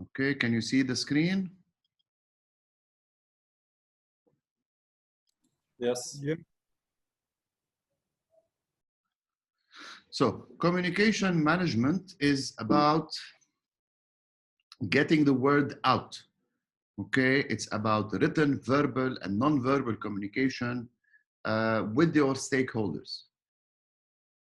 Okay, can you see the screen? Yes. Yeah. So communication management is about getting the word out. Okay, it's about written, verbal, and non-verbal communication with your stakeholders.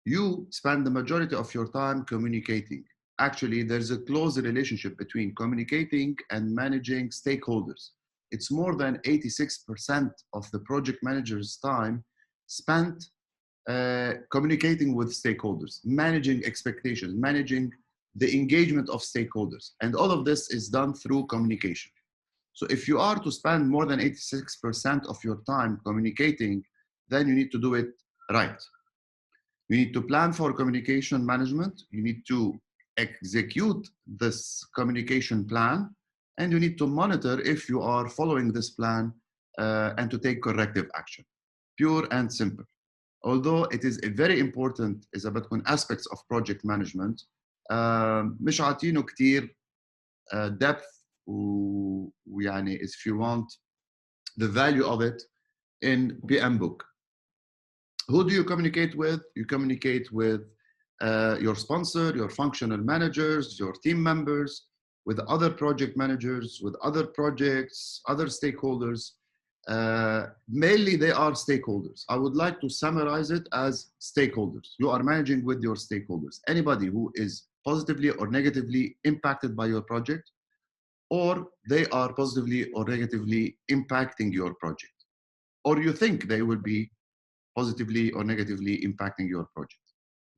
You spend the majority of your time communicating. Actually, there's a close relationship between communicating and managing stakeholders. It's more than 86% of the project manager's time spent communicating with stakeholders, managing expectations, managing the engagement of stakeholders. And all of this is done through communication. So if you are to spend more than 86% of your time communicating, then you need to do it right. You need to plan for communication management. You need to execute this communication plan, and you need to monitor if you are following this plan and to take corrective action. Pure and simple. Although it is a very important إذا بدكم aspects of project management مش عاطينه كتير depth ويعني if you want the value of it in PM book. Who do you communicate with? You communicate with your sponsor, your functional managers, your team members, with other project managers, with other projects, other stakeholders. Mainly they are stakeholders. I would like to summarize it as stakeholders. You are managing with your stakeholders. Anybody who is positively or negatively impacted by your project, or they are positively or negatively impacting your project, or you think they will be positively or negatively impacting your project.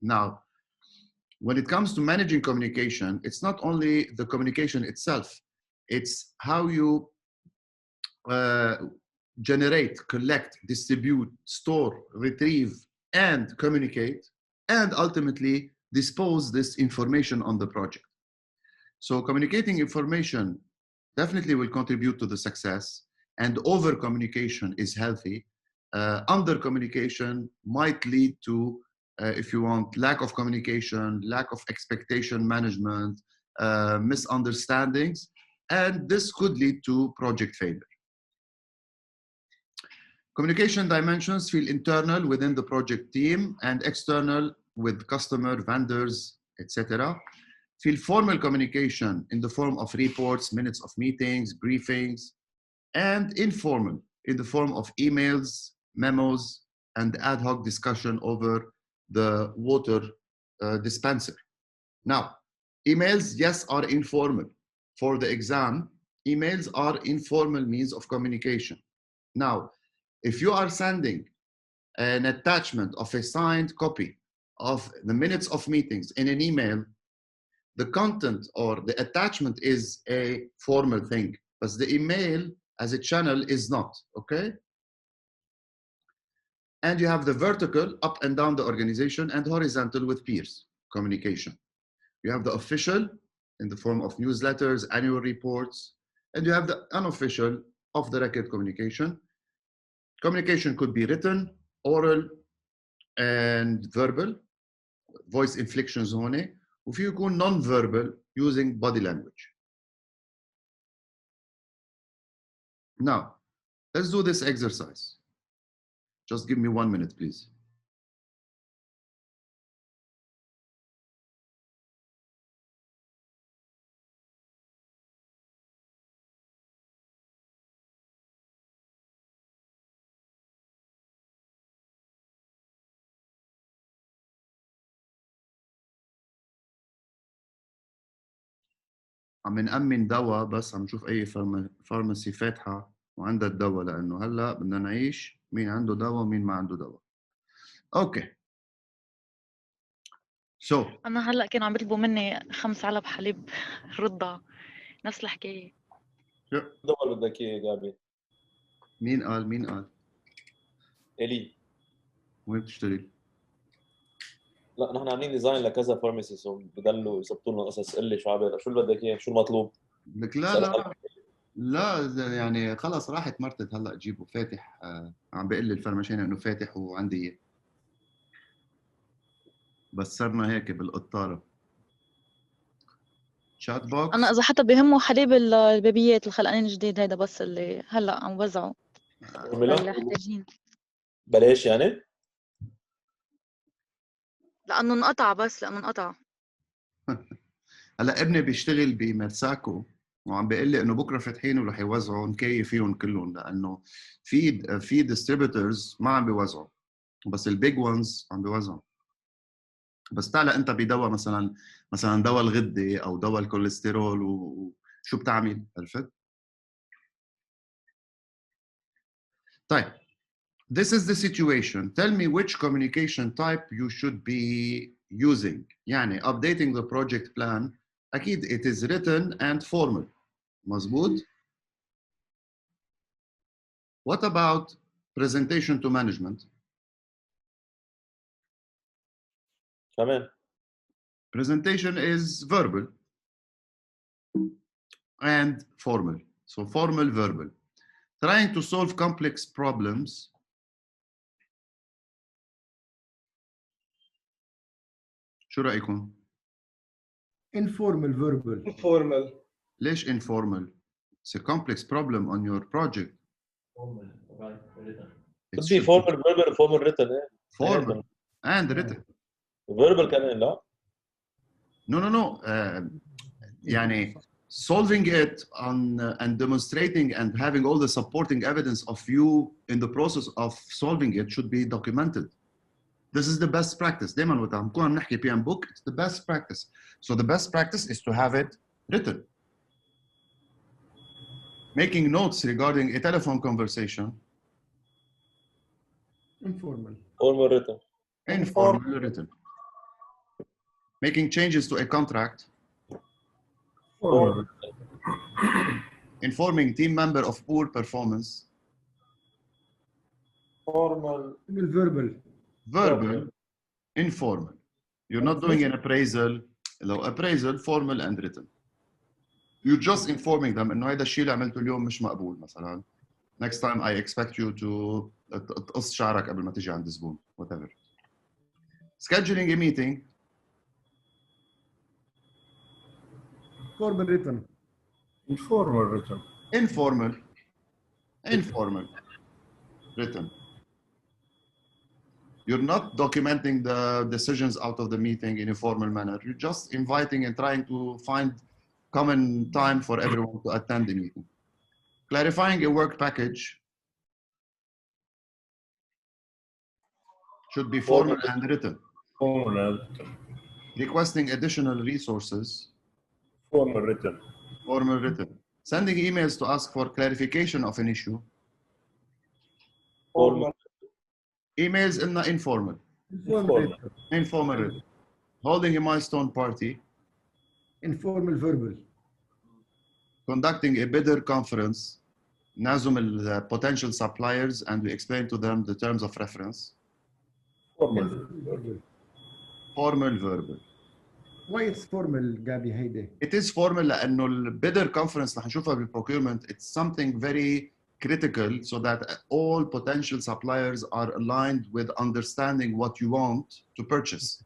Now, when it comes to managing communication, it's not only the communication itself, it's how you generate, collect, distribute, store, retrieve, and communicate, and ultimately dispose this information on the project. So communicating information definitely will contribute to the success, and over communication is healthy. Under communication might lead to, if you want, lack of communication, lack of expectation management, misunderstandings, and this could lead to project failure. Communication dimensions feel internal within the project team and external with customer, vendors, etc. Feel formal communication in the form of reports, minutes of meetings, briefings, and informal in the form of emails, memos, and ad hoc discussion over the water dispenser. Now, emails, yes, are informal. For the exam, emails are informal means of communication. Now, if you are sending an attachment of a signed copy of the minutes of meetings in an email, the content or the attachment is a formal thing, but the email as a channel is not, okay? And you have the vertical up and down the organization and horizontal with peers communication. You have the official in the form of newsletters, annual reports, and you have the unofficial off the record communication. Communication could be written, oral, and verbal, voice inflections هون, وفي يكون non-verbal using body language. Now, let's do this exercise. Just give me 1 minute, please. عم نأمن دواء بس عم نشوف أي فارماسي فاتحة وعندها الدواء لأنه هلا بدنا نعيش مين عنده دواء ومين ما عنده دواء. أوكي. So أنا هلأ كانوا عم يطلبوا مني 5 علب حليب رضع نفس الحكاية. دور بدك اياه جابي. مين قال؟ الي. وين بتشتري؟ لا نحن عاملين ديزاين لكذا فارماسيز وبضلوا يظبطوا لنا قصص. قل لي شو عبالك، شو اللي بدك اياه، شو المطلوب؟ لك لا يعني خلص راحت مرتد هلا تجيبه فاتح. عم بيقول لي الفرمشين انه فاتح وعندي اياه، بس صرنا هيك بالقطاره. chat box. انا اذا حتى بهمه حليب البيبيات الخلقانين الجديد هيدا بس اللي هلا عم وزعه فورمولا للحاجين، بلاش يعني. لانه انقطع، بس لانه انقطع. هلا ابني بيشتغل بمرساكو وعم بيقول لي انه بكره فاتحين ورح يوزعوا مكيف فيهم كلهم، لانه في ديستريبيوتورز ما عم بيوزعوا، بس البيج وانز عم بيوزعوا. بس تعال انت بدواء مثلا دواء الغده او دواء الكوليسترول وشو بتعمل؟ عرفت؟ طيب this is the situation. Tell me which communication type you should be using. يعني updating the project plan أكيد it is written and formal. مظبوط؟ What about presentation to management? كمان Presentation is verbal and formal. So formal, verbal. Trying to solve complex problems. شو رأيكم؟ informal verbal. informal. ليش informal? It's a complex problem on your project. It could be should formal verbal formal written ايه formal and written. verbal كمان لا. No. يعني solving it on and demonstrating and having all the supporting evidence of you in the process of solving it should be documented. This is the best practice. دايما وقت عم نكون عم نحكي PM book, it's the best practice. So the best practice is to have it written. Making notes regarding a telephone conversation. Informal. formal written. Informal written. Making changes to a contract. Formal. Informing team member of poor performance. Formal. Verbal. Verbal, informal. You're not doing an appraisal. لو appraisal, formal and written. You're just informing them إنه هذا الشيء اللي عملته اليوم مش مقبول مثلا. Next time I expect you to تقص شعرك قبل ما تيجي عند الزبون. Whatever. Scheduling a meeting. Formal written. Informal written. Informal. Informal. Written. You're not documenting the decisions out of the meeting in a formal manner. You're just inviting and trying to find common time for everyone to attend the meeting. Clarifying a work package should be formal and written. Formal. Requesting additional resources, Formal written. formal written. Sending emails to ask for clarification of an issue. Formal. Emails in the informal. Informal written. Informal written. Holding a milestone party. Informal verbal. Conducting a bidder conference. نعزم the potential suppliers and we explain to them the terms of reference. Formal. Verbal. Formal verbal. Why it's formal Gabi هيدا؟ It is formal لأنه البيدر conference رح نشوفها بالprocurement. It's something very critical so that all potential suppliers are aligned with understanding what you want to purchase.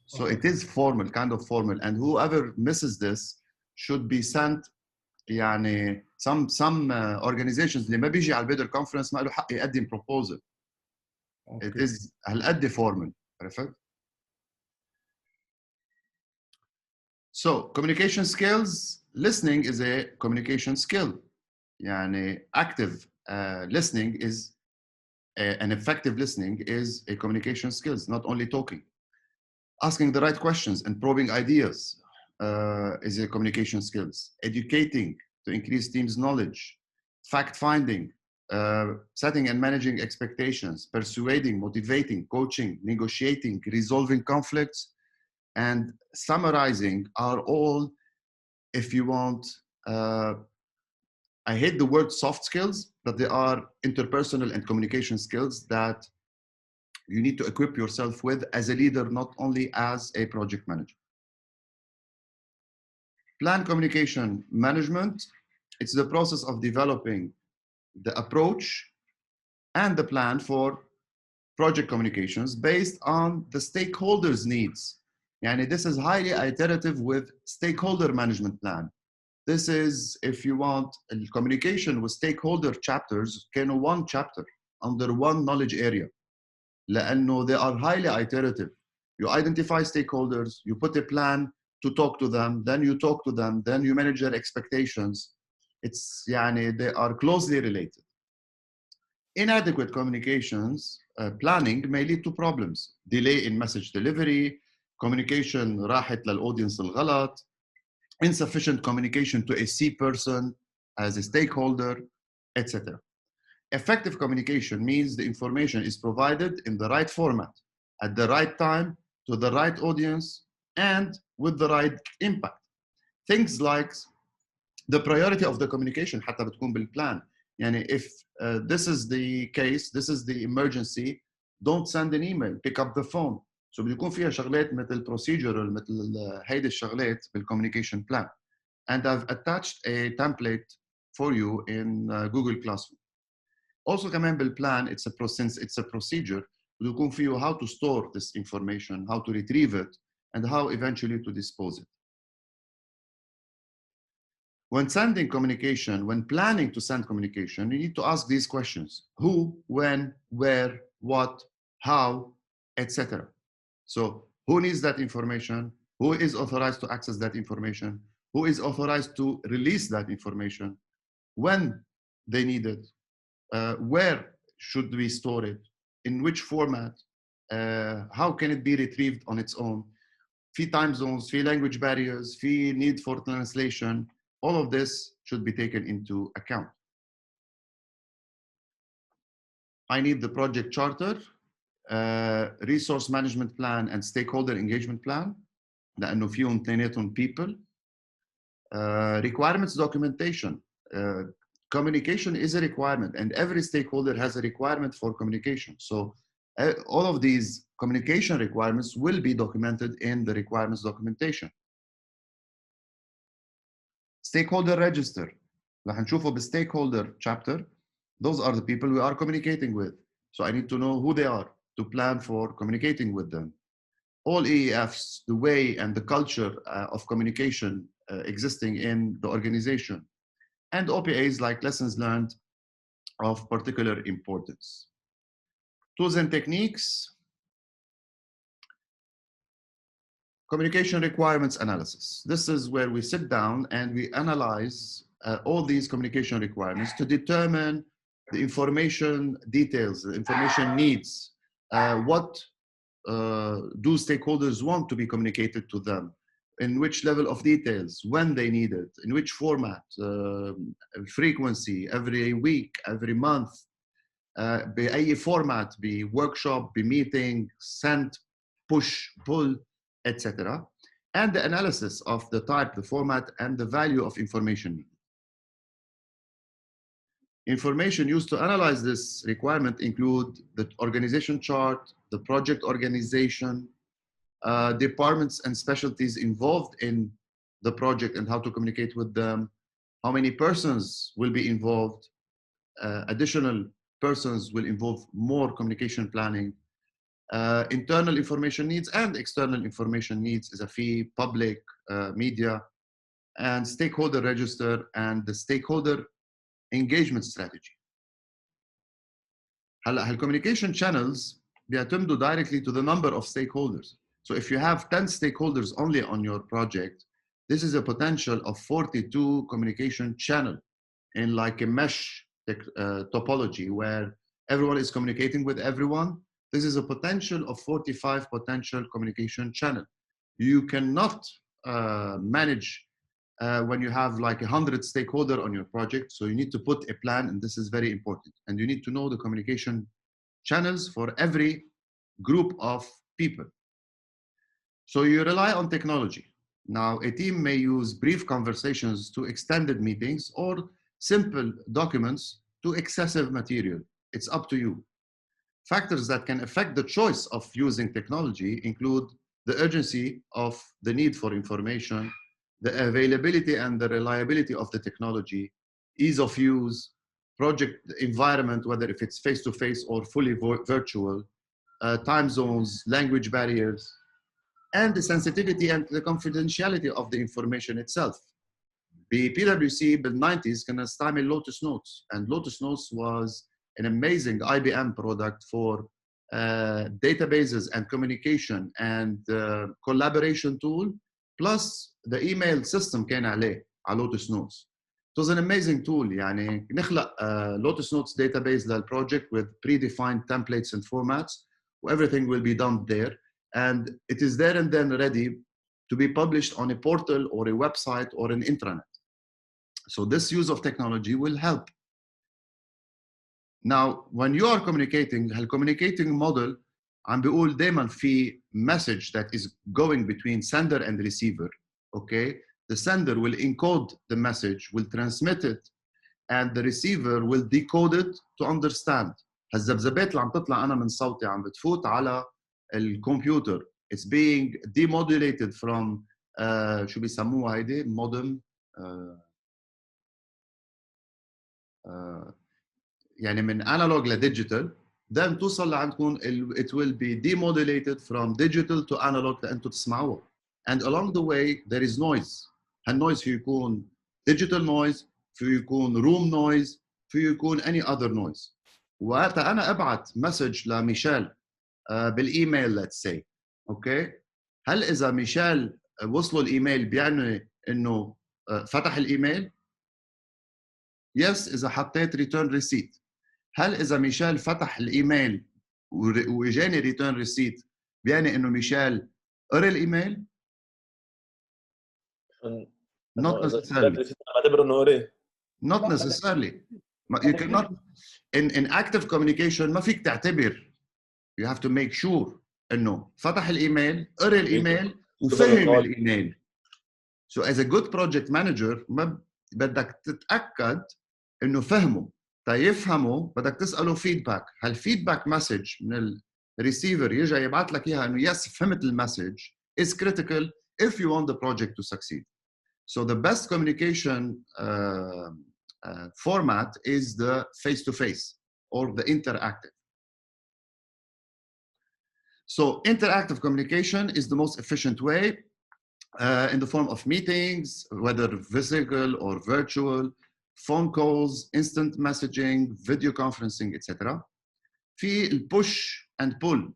So it is formal, kind of formal, and whoever misses this should be sent. يعني some organizations اللي ما بيجي على البيدر conference ما له حق يقدم proposal. It is هالقد formal. عرفت؟ So communication skills, listening is a communication skill. يعني active listening is an effective listening is a communication skills, not only talking. Asking the right questions and probing ideas is a communication skills. Educating to increase team's knowledge. Fact-finding, setting and managing expectations, persuading, motivating, coaching, negotiating, resolving conflicts, and summarizing are all, if you want, I hate the word soft skills, but they are interpersonal and communication skills that you need to equip yourself with as a leader, not only as a project manager. Plan communication management, it's the process of developing the approach and the plan for project communications based on the stakeholders' needs Yani this is highly iterative with stakeholder management plan. This is, if you want, communication with stakeholder chapters كانوا one chapter under one knowledge area. لأنه they are highly iterative. You identify stakeholders, you put a plan to talk to them, then you talk to them, then you manage their expectations. It's يعني they are closely related. Inadequate communications planning may lead to problems. Delay in message delivery, communication راحت للaudience الغلط, insufficient communication to a C person as a stakeholder, etc. Effective communication means the information is provided in the right format, at the right time, to the right audience, and with the right impact. Things like the priority of the communication حتى بتكون بالplan. يعني if this is the case, this is the emergency, don't send an email, pick up the phone. So بيكون فيها شغلات مثل procedural مثل هيدي الشغلات بالcommunication plan. And I've attached a template for you in Google Classroom. Also كمان بالplan, since it's a procedure, بيكون فيه how to store this information, how to retrieve it, and how eventually to dispose it. When sending communication, when planning to send communication, you need to ask these questions: who, when, where, what, how, etc. So who needs that information? Who is authorized to access that information? Who is authorized to release that information? When they need it? Where should we store it? In which format? How can it be retrieved on its own? في time zones, في language barriers, في need for translation. All of this should be taken into account. I need the project charter, resource management plan, and stakeholder engagement plan. لأنه فيهم اثنيناتهم people. Requirements documentation. Communication is a requirement, and every stakeholder has a requirement for communication. So all of these communication requirements will be documented in the requirements documentation. Stakeholder register. رح نشوفه بالstakeholder chapter. Those are the people we are communicating with. So I need to know who they are to plan for communicating with them. All EEFs, the way and the culture of communication existing in the organization. And OPAs like lessons learned of particular importance. Tools and techniques. Communication requirements analysis. This is where we sit down and we analyze all these communication requirements to determine the information details, the information needs. What do stakeholders want to be communicated to them? In which level of details, when they need it, in which format, frequency, every week, every month, بأي format, be workshop, be meeting, send, push, pull, etc. And the analysis of the type, the format, and the value of information. Information used to analyze this requirement include the organization chart, the project organization, departments and specialties involved in the project and how to communicate with them, how many persons will be involved, additional persons will involve more communication planning, internal information needs and external information needs is a fee, public, media, and stakeholder register and the stakeholder engagement strategy. هلا communication channels بيعتمدوا directly to the number of stakeholders. So if you have 10 stakeholders only on your project, this is a potential of 42 communication channel in like a mesh topology where everyone is communicating with everyone. This is a potential of 45 potential communication channel. You cannot manage when you have like 100 stakeholder on your project. So you need to put a plan, and this is very important. And you need to know the communication channels for every group of people. So you rely on technology. Now, a team may use brief conversations to extended meetings or simple documents to excessive material. It's up to you. Factors that can affect the choice of using technology include the urgency of the need for information, the availability and the reliability of the technology, ease of use, project environment, whether if it's face-to-face or fully virtual, time zones, language barriers. and the sensitivity and the confidentiality of the information itself. PwC بال90s كنا نستعمل Lotus Notes, and Lotus Notes was an amazing IBM product for databases and communication and collaboration tool, plus the email system كان عليه على Lotus Notes. It was an amazing tool. يعني نخلق Lotus Notes database للproject with predefined templates and formats, everything will be done there, and it is there and then ready to be published on a portal or a website or an intranet. So this use of technology will help. Now, when you are communicating, communicating model عم بيقول دايما في message that is going between sender and receiver. Okay, the sender will encode the message, will transmit it, and the receiver will decode it to understand. هالذبذبات اللي عم تطلع أنا من صوتي عم بتفوت على الكمبيوتر. It's being demodulated from شو بيسموها هيدي modem. يعني من analog لdigital, then توصل لعندكم it will be demodulated from digital to analog لأنتم تسمعوها. And along the way there is noise. هالنويز فيه يكون digital noise, فيه يكون room noise, فيه يكون any other noise. وقتها أنا أبعت مسج لميشيل بالإيميل let's say. Okay? هل إذا ميشيل وصله الإيميل بيعني إنه فتح الإيميل؟ Yes, إذا حطيت return receipt. هل إذا ميشيل فتح الإيميل وإجاني return receipt بيعني إنه ميشيل قرأ الإيميل؟ Not necessarily. بعتبر إنه قرأ. Not necessarily. You cannot. In active communication ما فيك تعتبر. You have to make sure إنه فتح الإيميل، قرأ الإيميل، وفهم الإيميل. So as a good project manager ما بدك تتأكد إنه فهمه. تيفهمه بدك تسأله feedback. هالفيدباك مسج من الريسيفر يرجع يبعث لك إياها إنه yes فهمت المسج is critical if you want the project to succeed. So the best communication format is the face-to-face or the interactive. So interactive communication is the most efficient way in the form of meetings, whether physical or virtual, phone calls, instant messaging, video conferencing, etc. في البوش and pull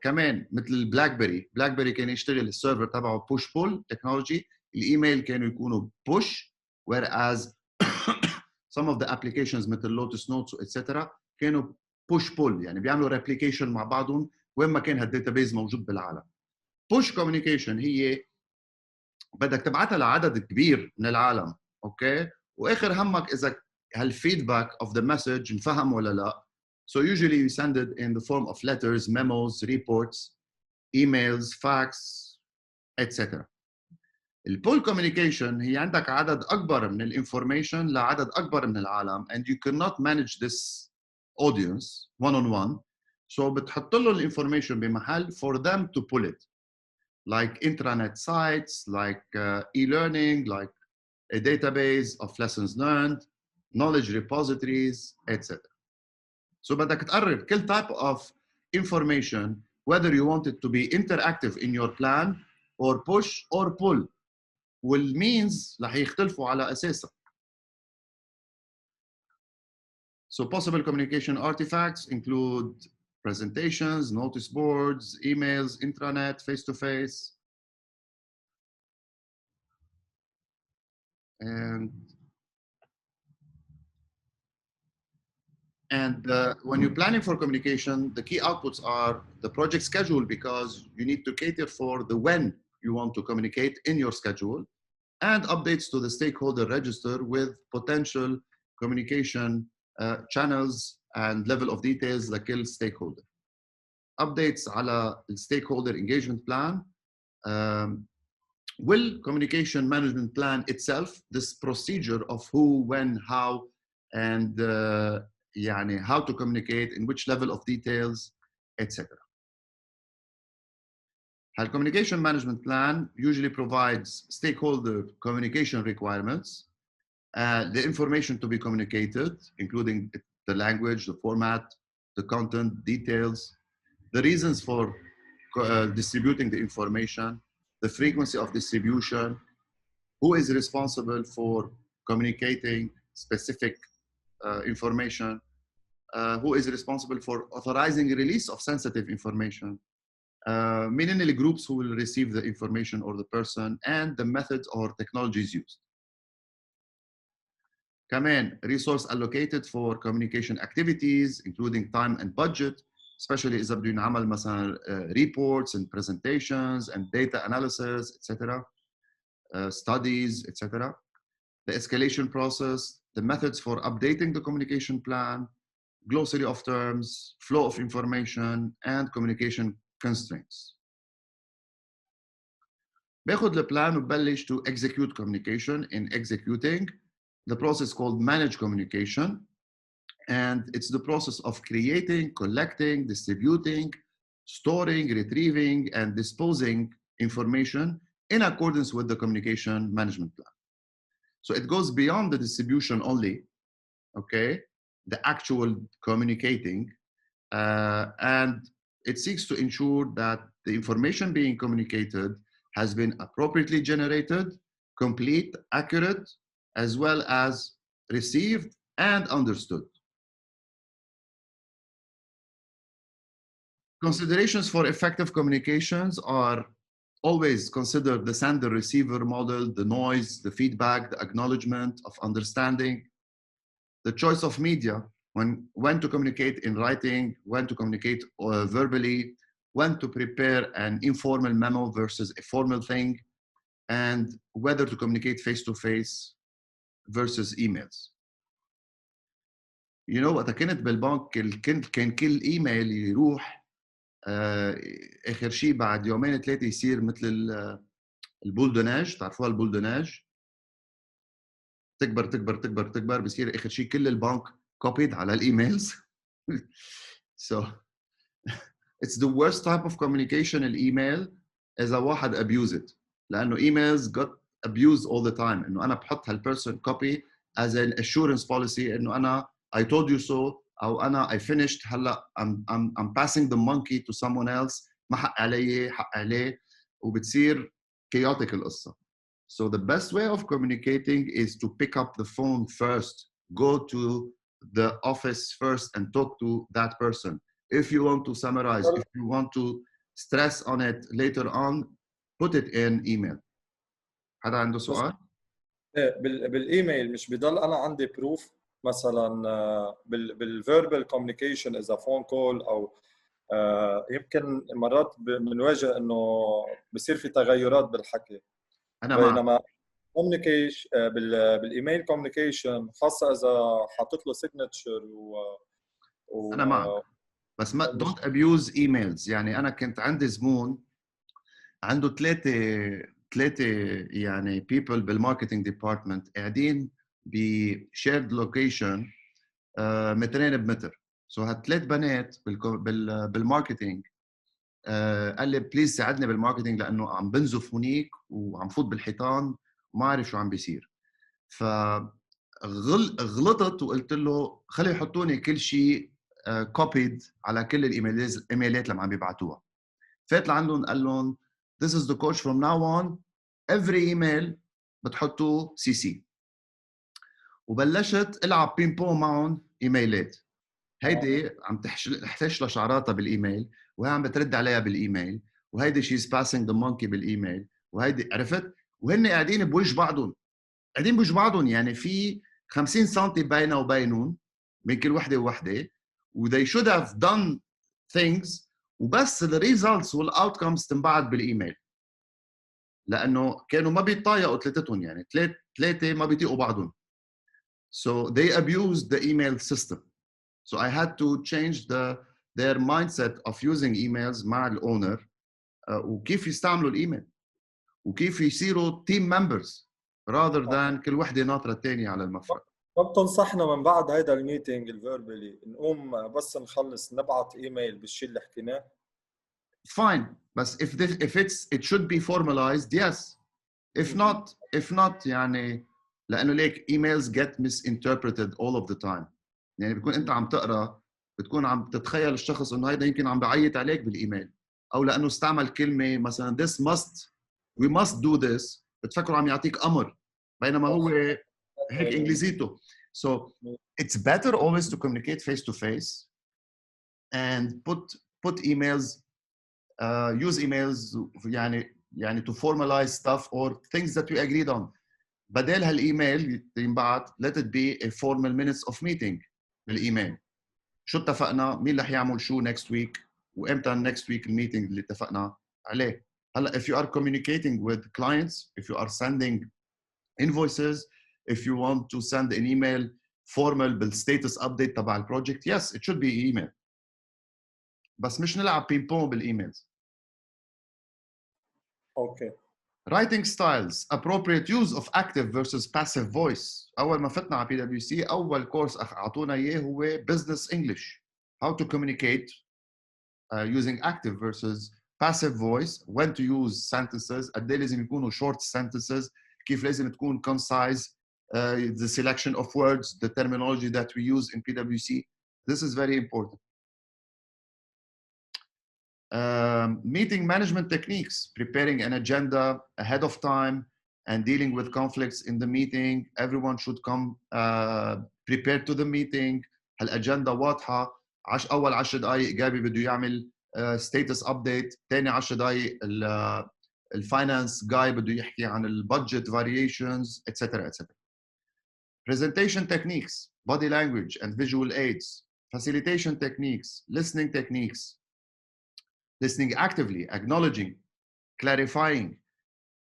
كمان مثل بلاك بيري كان يشتغل السيرفر تبعه push pull technology. الايميل كانوا يكونوا push, whereas some of the applications مثل Lotus Notes etc. كانوا push pull, يعني بيعملوا replication مع بعضهم وين ما كان هالداتابيز موجود بالعالم. push communication هي بدك تبعتها لعدد كبير من العالم، اوكي؟ واخر همك اذا هالفيدباك of the message انفهم ولا لا. So usually you send it in the form of letters, memos, reports, emails, fax, etc. البول communication هي عندك عدد أكبر من الانفورميشن لعدد أكبر من العالم and you cannot manage this audience one-on-one. So بتحط له الانفورميشن بمحل for them to pull it. Like intranet sites, like e-learning, like a database of lessons learned, knowledge repositories, etc. So بدك تقرر كل type of information, whether you want it to be interactive in your plan or push or pull. والmeans رح يختلفوا على أساسها. So possible communication artifacts include presentations, notice boards, emails, intranet, face-to-face. And when you're planning for communication, the key outputs are the project schedule, because you need to cater for the when you want to communicate in your schedule, and updates to the stakeholder register with potential communication channels and level of details لكل stakeholder. Updates على the stakeholder engagement plan. Will communication management plan itself, this procedure of who, when, how, and يعني how to communicate, in which level of details, etc. The communication management plan usually provides stakeholder communication requirements, the information to be communicated, including the language, the format, the content, details, the reasons for distributing the information, the frequency of distribution, who is responsible for communicating specific information, who is responsible for authorizing release of sensitive information, meaning the groups who will receive the information or the person, and the methods or technologies used. كمان resource allocated for communication activities, including time and budget, especially إذا بده ينعمل مثلا reports and presentations and data analysis, etc., studies, etc. The escalation process, the methods for updating the communication plan, glossary of terms, flow of information, and communication constraints. باخد البلان وببلش to execute communication. In executing, the process called manage communication, and it's the process of creating, collecting, distributing, storing, retrieving, and disposing information in accordance with the communication management plan. So it goes beyond the distribution only, okay, the actual communicating, and it seeks to ensure that the information being communicated has been appropriately generated, complete, accurate, as well as received and understood. Considerations for effective communications are always consider the sender-receiver model, the noise, the feedback, the acknowledgement of understanding, the choice of media, when to communicate in writing, when to communicate verbally, when to prepare an informal memo versus a formal thing, and whether to communicate face-to-face versus emails. You know, وقت كنت بالبنك كان كل ايميل يروح اخر شيء بعد يومين ثلاثه يصير مثل البولدوناج، تعرفوها البولدوناج؟ تكبر تكبر تكبر تكبر، بصير اخر شيء كل البنك copied على الايميلز. So it's the worst type of communication الايميل اذا واحد abuse it، لانه emails got abused all the time. انه انا بحط هالبيرسون copy as an assurance policy انه انا I told you so، او انا I finished هلا I'm passing the monkey to someone else، ما حق علي حق عليه، وبتصير chaotic القصه. So the best way of communicating is to pick up the phone first, go to the office first and talk to that person. If you want to summarize, if you want to stress on it later on, put it in email. حدا عنده سؤال؟ بالايميل مش بضل انا عندي بروف مثلا بالفيربال كوميونيكيشن اذا فون كول او يمكن مرات بنواجه انه بصير في تغيرات بالحكي. انا بينما كوميونيكيشن بالايميل كوميونيكيشن خاصه اذا حاطط له سيجنتشر انا معك، بس ما don't abuse emails. يعني انا كنت عندي زبون عنده ثلاثه يعني people بالماركتينج ديبارتمنت قاعدين بشيرد لوكيشن مترين بمتر. سو هالثلاث بنات بالماركتينج قال لي بليز ساعدني بالماركتينج لانه عم بنزف هونيك وعم فوت بالحيطان وما عارف شو عم بيصير. غلطت وقلت له خلي يحطوني كل شيء كوبيد على كل الايميلات اللي عم بيبعتوها. فات لعندهم قال لهم this is the coach from now on every email بتحطوا سي سي، وبلشت العب بين بون معهم ايميلات. هيدي عم تحتش لشعراتها بالايميل، وهي عم بترد عليها بالايميل، وهيدي she's passing the monkey بالايميل، وهيدي عرفت، وهن قاعدين بوجه بعضهم، قاعدين بوجه بعضهم، يعني في 50 سم بينه وبينهم من كل وحده ووحده، و they should have done things، وبس the results والoutcomes تنبعت بالايميل، لانه كانوا ما بيتطايقوا ثلاثتهم، يعني ثلاثه ما بيطيقوا بعضهم. So they abused the email system. So I had to change their mindset of using emails مع الاونر، وكيف يستعملوا الايميل وكيف يصيروا team members rather than كل وحده ناطره الثانيه على المفرق. ما بتنصحنا من بعد هيدا الميتينج الفيربالي نقوم بس نخلص نبعت ايميل بالشيء اللي حكيناه؟ Fine, بس if it should be formalized, yes. If not يعني لانه ليك emails get misinterpreted all of the time. يعني بتكون انت عم تقرا بتكون عم تتخيل الشخص انه هيدا يمكن عم بعيط عليك بالايميل، او لانه استعمل كلمه مثلا we must do this بتفكروا عم يعطيك امر بينما هو هيك انجليزيته. So it's better always to communicate face to face and put emails, use emails يعني to formalize stuff or things that we agreed on. بدل هالايميل ينبعت let it be a formal minutes of meeting بالايميل. شو اتفقنا؟ مين رح يعمل شو next week؟ وامتى next week الميتنج اللي اتفقنا عليه؟ هلا if you are communicating with clients, if you are sending invoices, if you want to send an email formal بالstatus update تبع البروجكت, yes it should be email. بس مش نلعب بينج بونج بالايميلز. اوكي. Writing styles, appropriate use of active versus passive voice. أول ما فتنا على PwC أول كورس أعطونا إياه هو Business English. How to communicate using active versus passive voice, when to use sentences, قد إيه لازم يكونوا short sentences, كيف لازم تكون concise, the selection of words, the terminology that we use in PwC. This is very important. Meeting management techniques, preparing an agenda ahead of time and dealing with conflicts in the meeting. Everyone should come prepared to the meeting. الأجندة واضحة. أول 10 دقايق جابي بده يعمل status update. ثاني 10 دقايق الفاينانس جاي بده يحكي عن البادجت variations, etc. etc. Presentation techniques, body language and visual aids, facilitation techniques, listening techniques. Listening actively, acknowledging, clarifying,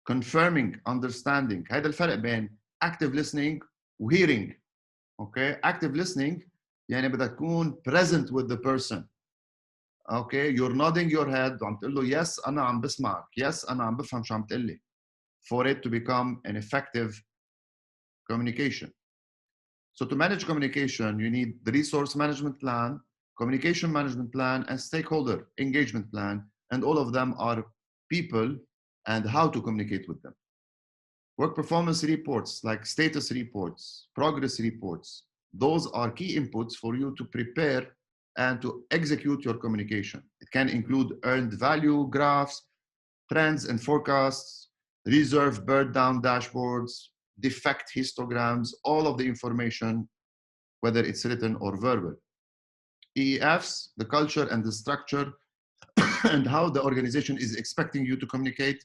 confirming, understanding. هذا الفرق بين active listening و hearing. Okay, active listening يعني بدك تكون present with the person. Okay, you're nodding your head وعم تقول له yes أنا عم بسمعك, yes أنا عم بفهم شو عم تقلي. For it to become an effective communication. So to manage communication, you need the resource management plan, communication management plan, and stakeholder engagement plan, and all of them are people and how to communicate with them. Work performance reports like status reports, progress reports, those are key inputs for you to prepare and to execute your communication. It can include earned value graphs, trends and forecasts, reserve burn down dashboards, defect histograms, all of the information, whether it's written or verbal. EEFs, the culture and the structure and how the organization is expecting you to communicate,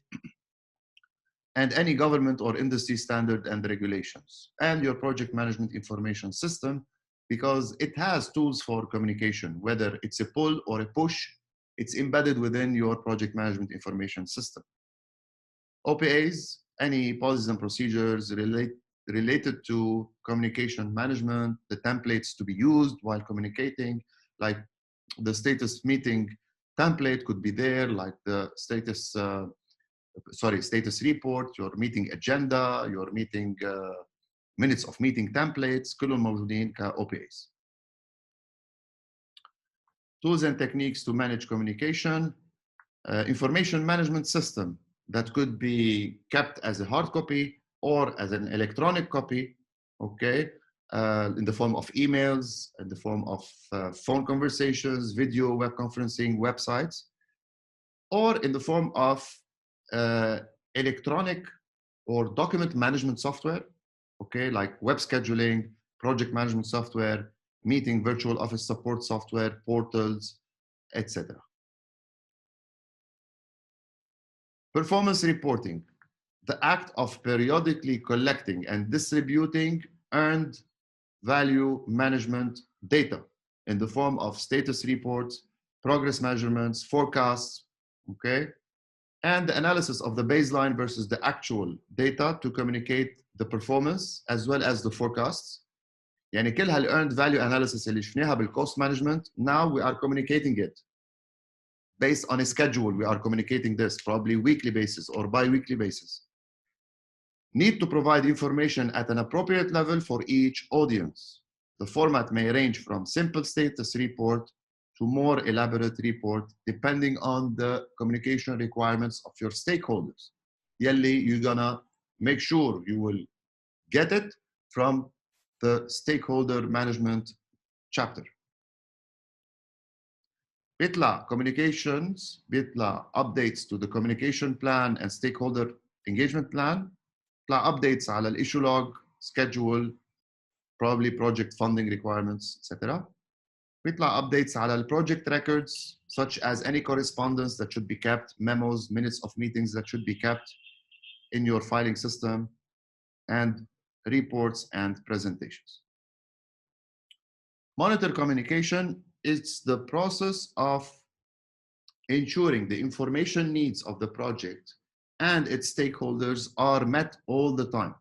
and any government or industry standard and regulations, and your project management information system, because it has tools for communication, whether it's a pull or a push, it's embedded within your project management information system. OPAs, any policies and procedures related to communication management, the templates to be used while communicating, like the status meeting template could be there, like the status report, your meeting agenda, your meeting minutes of meeting templates, كلهم موجودين ك OPAs. Tools and techniques to manage communication, information management system that could be kept as a hard copy or as an electronic copy, okay, in the form of emails, in the form of phone conversations, video, web conferencing, websites, or in the form of electronic or document management software, okay, like web scheduling, project management software, meeting virtual office support software, portals, etc. Performance reporting, the act of periodically collecting and distributing earned value management data in the form of status reports, progress measurements, forecasts, okay, and the analysis of the baseline versus the actual data to communicate the performance as well as the forecasts. يعني كل هال earned value analysis اللي شفناها بالcost management, now we are communicating it based on a schedule. We are communicating this probably weekly basis or bi-weekly basis. Need to provide information at an appropriate level for each audience. The format may range from simple status report to more elaborate report, depending on the communication requirements of your stakeholders. Yelli, you're gonna make sure you will get it from the stakeholder management chapter. بيطلع communications، بيطلع updates to the communication plan and stakeholder engagement plan، بيطلع updates على ال issue log, schedule, probably project funding requirements, etc. بيطلع updates على ال project records such as any correspondence that should be kept, memos, minutes of meetings that should be kept in your filing system, and reports and presentations. Monitor communication is the process of ensuring the information needs of the project and its stakeholders are met all the time.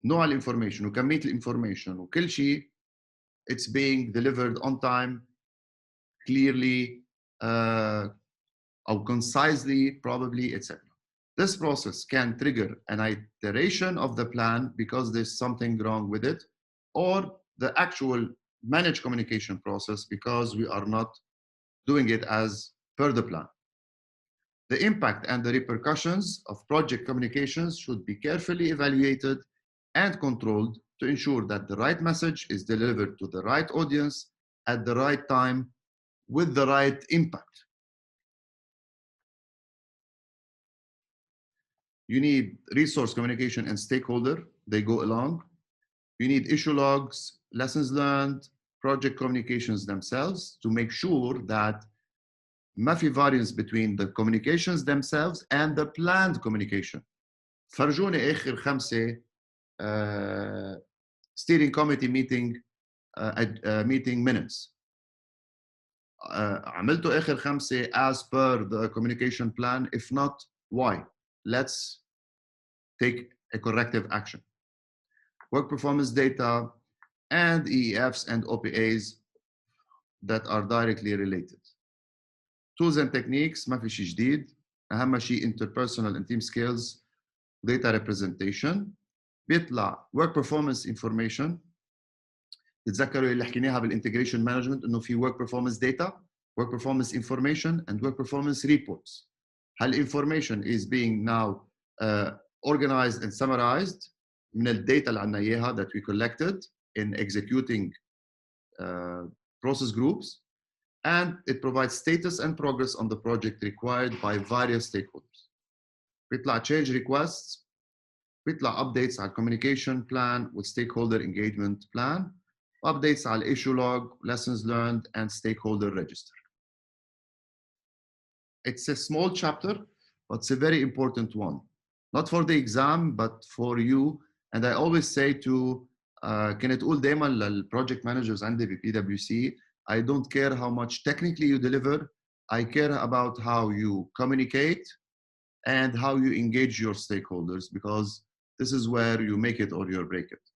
نوع الانفورميشن وكمية الانفورميشن وكل شيء it's being delivered on time, clearly, or concisely, probably, etc. This process can trigger an iteration of the plan because there's something wrong with it, or the actual managed communication process because we are not doing it as per the plan. The impact and the repercussions of project communications should be carefully evaluated and controlled to ensure that the right message is delivered to the right audience at the right time with the right impact. You need resource communication and stakeholder, they go along. You need issue logs, lessons learned, project communications themselves to make sure that ما في variance between the communications themselves and the planned communication. فرجوني آخر 5 steering committee meeting minutes. عملتوا آخر 5 as per the communication plan? If not, why? Let's take a corrective action. Work performance data and EEFs and OPAs that are directly related. Tools and techniques, ما في شيء جديد. أهم شيء interpersonal and team skills, data representation. بيطلع work performance information. تتذكروا اللي حكيناها بالintegration management إنه في work performance data, work performance information, and work performance reports. هل information is being now organized and summarized من الداتا اللي عندنا إياها that we collected in executing process groups, and it provides status and progress on the project required by various stakeholders. بيطلع change requests, بيطلع updates على communication plan with stakeholder engagement plan, updates على issue log, lessons learned, and stakeholder register. It's a small chapter, but it's a very important one. Not for the exam, but for you. And I always say to كنت أقول دايما للproject managers عندي ب PwC, I don't care how much technically you deliver, I care about how you communicate and how you engage your stakeholders, because this is where you make it or you break it.